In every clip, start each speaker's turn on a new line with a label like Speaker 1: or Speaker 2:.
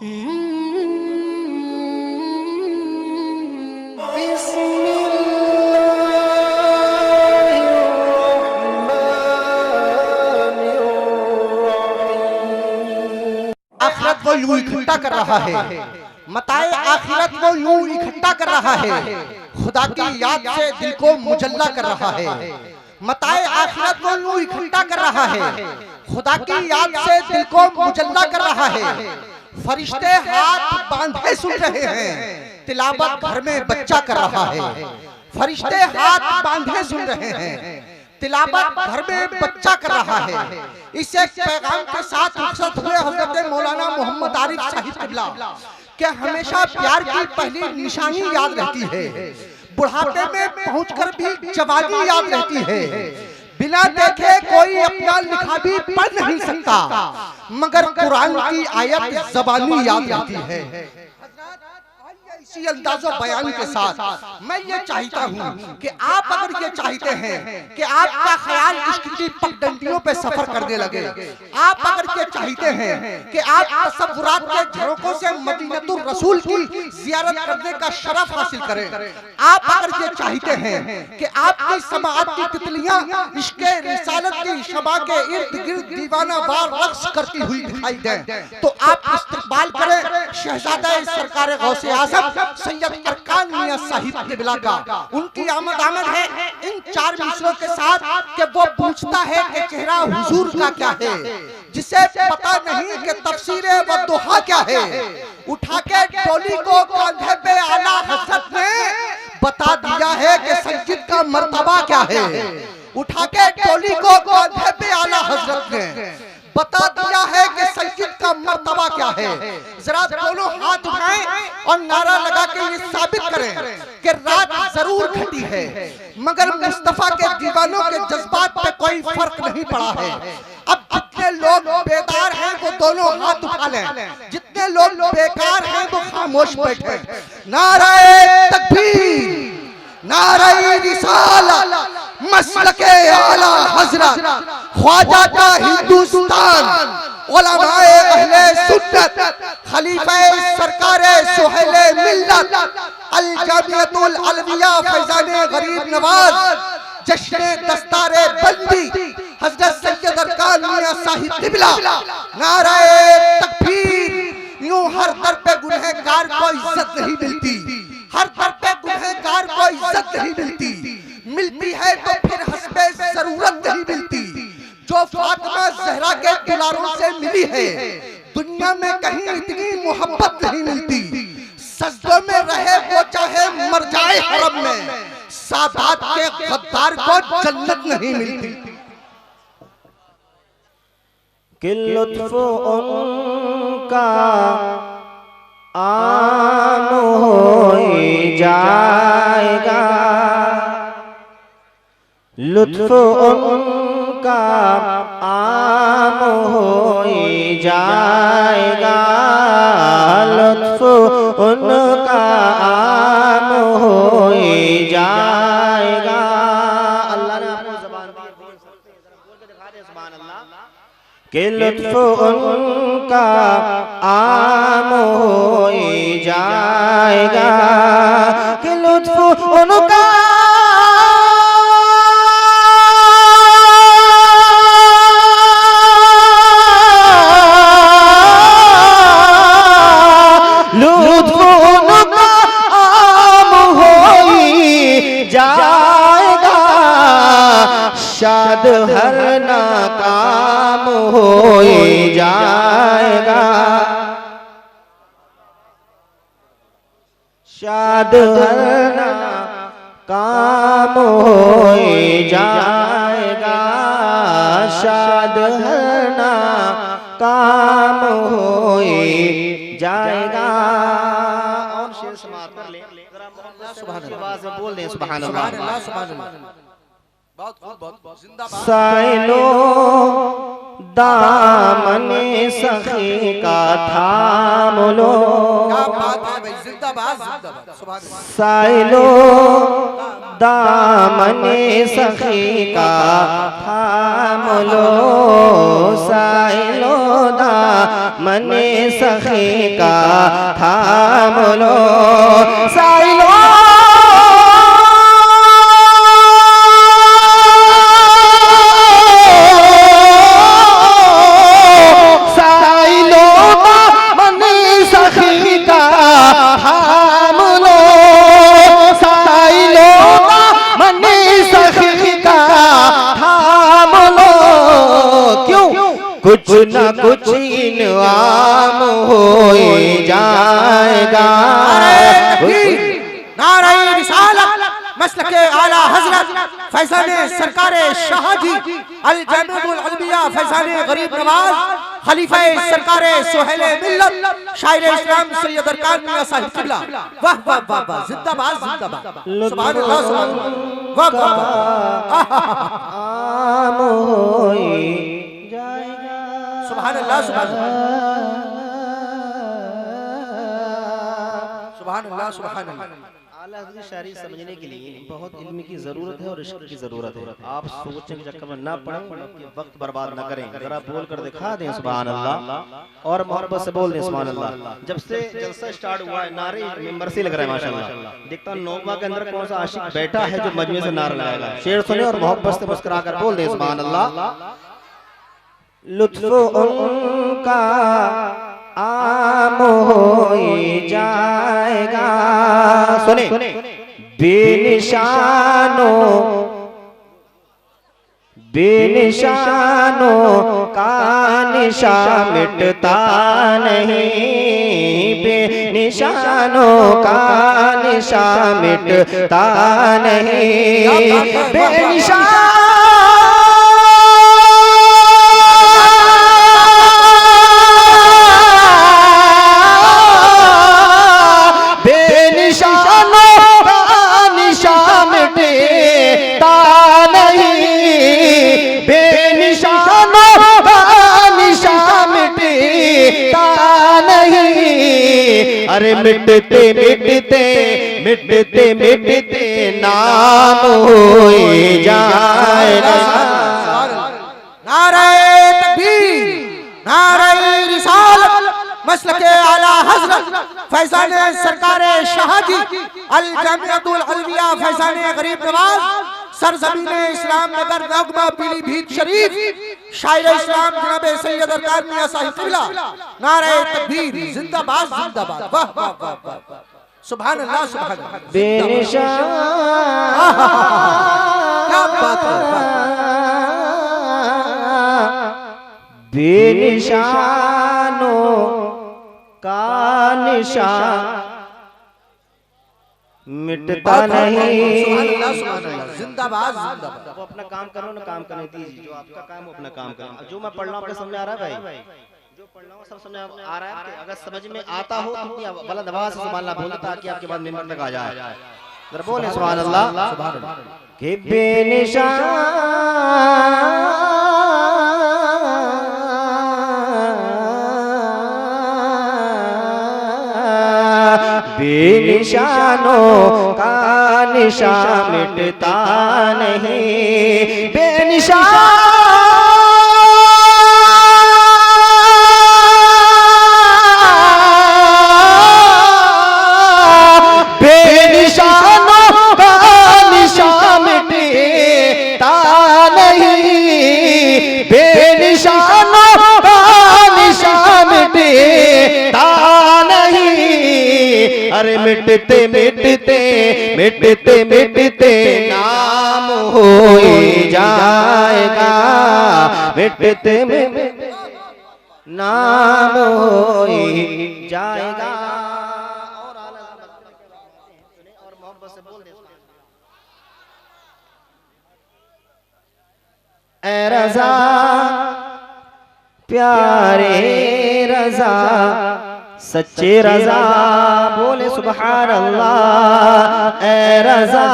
Speaker 1: आखिरत वो यूं इकट्ठा कर रहा है, मताए आखिरत वो यूं इकट्ठा कर रहा है, खुदा की याद से दिल को मुजल्ला कर रहा है। मताए आखिरत वो यूं इकट्ठा कर रहा है, खुदा की याद से दिल को मुजल्ला कर रहा है। फरिश्ते हाथ बांधे सुन रहे हैं, तिलावत घर में बच्चा कर रहा है। फरिश्ते हाथ बांधे सुन रहे हैं, तिलावत घर में बच्चा कर रहा है। इस एक पैगाम के साथ रुखसत हुए हजरत मौलाना मोहम्मद आरिफ साहिब किबला के हमेशा प्यार की पहली निशानी याद रहती है, बुढ़ापे में पहुंचकर भी जवानी याद रहती है। बिना देखे कोई अपना लिखा भी पढ़ नहीं सकता, मगर कुरान की आयत ज़बानी याद रहती है। इसी अंदाज़ो बयान के साथ मैं ये चाहता हूँ कि आप अगर ये चाहते हैं कि आपका ख्याल इश्क की पगडंडियों पे सफर करने लगे, आप अगर ये चाहते हैं कि आप तसव्वुरात के झरोकों से मदीनतुर रसूल की ज़ियारत करने का शरफ हासिल करें, आप अगर ये चाहते हैं कि आपकी समाअत की तितलियां इश्क रिसालत की शबा के इर्द गिर्द दीवाना वार रक्स करती हुई दिखाई दें, तो आप इस्तकबाल करें शहजादा सरकार गौसे आज़म सैयद अरकान मियां साहिब किबला का। उनकी आमद है इन चार मिसरों के साथ कि वो पूछता है कि चेहरा हुजूर का क्या है, जिसे पता नहीं कि तफसीरे व दुहा क्या है। उठा के डोली को कांधे पे आला हज़रत ने बता दिया है कि सज्जिद का मर्तबा क्या है। उठा के डोली को कांधे पे आला हज़रत ने बता दिया है कि सज्जिद का मर्तबा क्या है। जरा दोनों हाथ उठाएं और नारा लगा के ये साबित करें कि रात जरूर घटी है, मगर मुस्तफा के दीवानों के जज्बात पे कोई फर्क नहीं पड़ा है। अब जितने लोग बेदार हैं वो दोनों हाथ उठा लें, जितने लोग बेकार हैं वो खामोश बैठे। नाराए तकबीर, नाराए रिसालत, मसलके आला हज़रत, ख्वाजा का हिंदुस्तान, उलमाए अहले सुन्नत, खलीफे सरकारे सुहेले मिल्लत, अल जामियतुल अलविया फैजाने गरीब नवाज, जश्ने दस्तारे बंदी हजरत सैयद अरकान मियां साहिब किबला। नाराए तकबीर। यूं हर दर पे गुनहगार को इज्जत नहीं मिलती, हर दर पे गुनहगार को इज्जत नहीं मिलती, मिलती है तो फिर हस्बे जरूरत नहीं मिलती। जो फातिमा ज़हरा के दुलारों से मिली है, दुनिया में कहीं इतनी मोहब्बत नहीं मिलती। सजदों में रहे वो चाहे मर जाए हरम में, सादात के गद्दार को जन्नत नहीं मिलती।
Speaker 2: कि लुत्फ़ उनका आम हो जाएगा, लुत्फ़ उनका आम हो जाएगा, लुत्फ़ उनका आम हो जाएगा। अल्लाह ने आपको ज़बान दी, बोल के दिखा दे सुभान अल्लाह। कि लुत्फ़ उनका आम हो जाएगा, कि लुत्फ़ उनका शाद हर नाकाम हो जाएगा, शाद हर नाकाम हो जाएगा, शाद हर नाकाम हो जाएगा। और शेर समाप्त कर ले, सुभान अल्लाह से बोल दे सुभान अल्लाह, सुभान अल्लाह। साइलो दामने सखी का थाम लो,
Speaker 1: क्या बात है भाई, जिंदाबाद जिंदाबाद।
Speaker 2: साइलो दामने सखी का थाम लो, साइलो दामने सखी का थाम लो, साइलो कुछ न कुछ इनाम हो जाएगा।
Speaker 1: नारे रिसालत मसलके आला हजरत फैज़ाने सरकारे शाहजी अल जमीउल अलविया फैज़ाने गरीब नवाज खलीफा सरकारे सुहेले मिल्लत शायर इस्लाम सैयद अरकान मियां साहिब किबला। वाह वाह वाह वाह, जिंदाबाद जिंदाबाद, सुभान अल्लाह सुभान अल्लाह, वाह वाह
Speaker 2: आम हो जाएगा।
Speaker 1: सुभान अल्लाह सुभान अल्लाह सुभान अल्लाह सुभान अल्लाह।
Speaker 2: आला हज़रत शायरी समझने के लिए बहुत इल्म की जरूरत है और इश्क की जरूरत है। आप सोचने के चक्कर में ना पड़ें, वक्त बर्बाद ना करें, जरा बोल कर दिखा दें सुभान अल्लाह और मोहब्बत से बोल दें सुभान अल्लाह। जब से जलसा स्टार्ट हुआ है नारे मिंबर से लग रहा है माशाअल्लाह। देखता हूं नौमा के अंदर कौन सा आशिक बैठा है जो मजमे से नारा लगाएगा। शेर सुने और मोहब्बत से मुस्कुरा कर बोल दें सुभान अल्लाह। लुत्फ उनका आम हो जाएगा, सुने बेनिशानों का निशा मिटता नहीं, बेनिशानों का निशा मिटता नहीं, बेनिशान अरे मिटते मिटते मिटते मिटते नाम हो जाएगा।
Speaker 1: नारे तकबीर, नारे रिसालत मसलके आला हजरत फैज़ाने सरकारे शाहजी अल जमीउल अलविया फैज़ाने गरीब नवाज सरजमीने इस्लाम नगर नगमा पीलीभीत शरीफ शायर इस्लाम जनाब सैयद अरकान मियां साहिब किबला। नारे तकबीर, जिंदाबाद जिंदाबाद, वाह वाह वाह वाह, सुभान अल्लाह सुभान अल्लाह।
Speaker 2: बेनिशान
Speaker 1: क्या बात है,
Speaker 2: बेनिशानों का निशान मिटता नहीं।
Speaker 1: जिंदाबाद जिंदाबाद।
Speaker 2: वो अपना काम करो ना, काम करने दीजिए, जो आपका काम वो अपना काम करें। जो मैं पढ़ रहा हूँ समझ आ रहा है भाई, जो पढ़ रहा हूँ सब समझ आ रहा है। अगर समझ में आता हो तो बुलंद आवाज से सुभान अल्लाह बोलना ताकि आपके बाद मिंबर तक आ जाए। जरा बोले सुभान अल्लाह। कि बेनिशान बेनिशानों का निशा मिटता नहीं, बेनिशान बेनिशानों का निशा मिटता नहीं, बेनिशानों का निशा मिटता नहीं। अरे मिटते मिटते मिटते मिटते नाम हो जाएगा, मिटते मिटते नाम हो जाएगा। और मोहब्बत से बोल दे ऐ रज़ा प्यारे रज़ा सच्चे रज़ा, बोले सुभान अल्लाह। ऐ रज़ा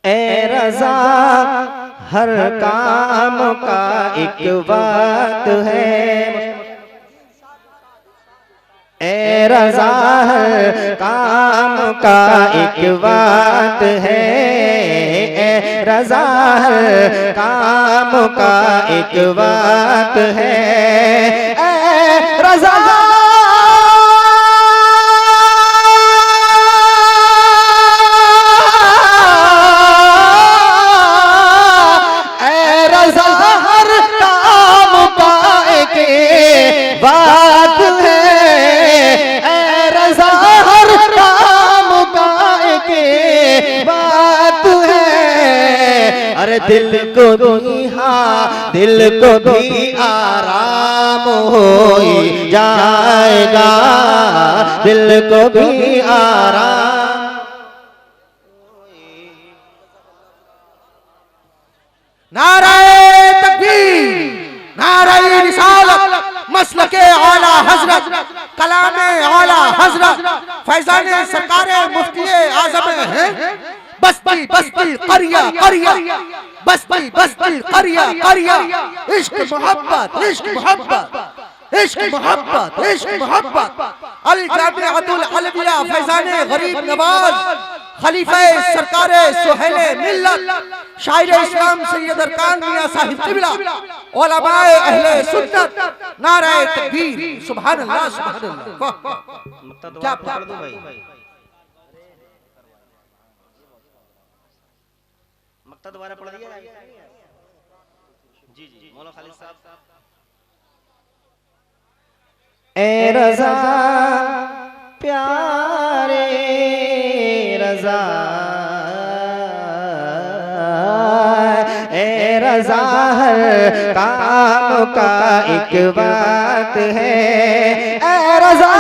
Speaker 2: ऐ रज़ा हर काम का एक वक्त है, ए रज़ा हर काम का एक वक्त है, ए रज़ा हर काम का एक वक्त है, ए रज़ा बात है, रज़ा हर काम का एक बात है। अरे दिल को भी हाँ, दिल को भी आराम हो जाएगा, दिल को भी आराम।
Speaker 1: नाराए तकबीर, नाराए रिसालत, मसलके आला हजरत, कलामे आला हजरत, फैजाने सरकारे मुफ्ती आज़म हैं। बस्ती बस्ती करिया करिया, बस्ती बस्ती करिया करिया, इश्क मोहब्बत इश्क मोहब्बत इश्क मोहब्बत इश्क मोहब्बत। अल जामिअतुल अलविया फैजाने गरीब नवाज, खलीफे सरकारे सुहेले मिल्लत, शायर इस्लाम सैयद अरकान मियां साहिब किबला, उलमाए अहले सुन्नत। नाराए तकबीर, सुभान अल्लाह सुभान अल्लाह। क्या पकड़ दो भाई, मक्ता दोबारा पढ़ दिया जी जी मौला खालिद साहब।
Speaker 2: ए रज़ा प्यारे रज़ा, ए रज़ा हर काम का एक बात है, ए रज़ा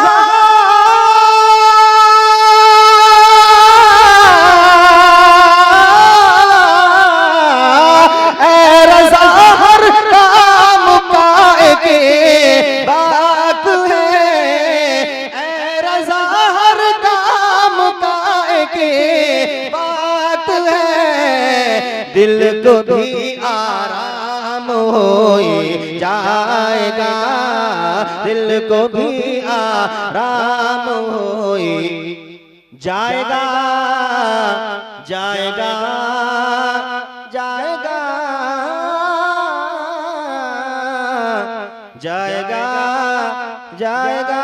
Speaker 2: दिल को भी आराम हो जाएगा, दिल को भी आराम हो जाएगा, जाएगा जाएगा जाएगा जाएगा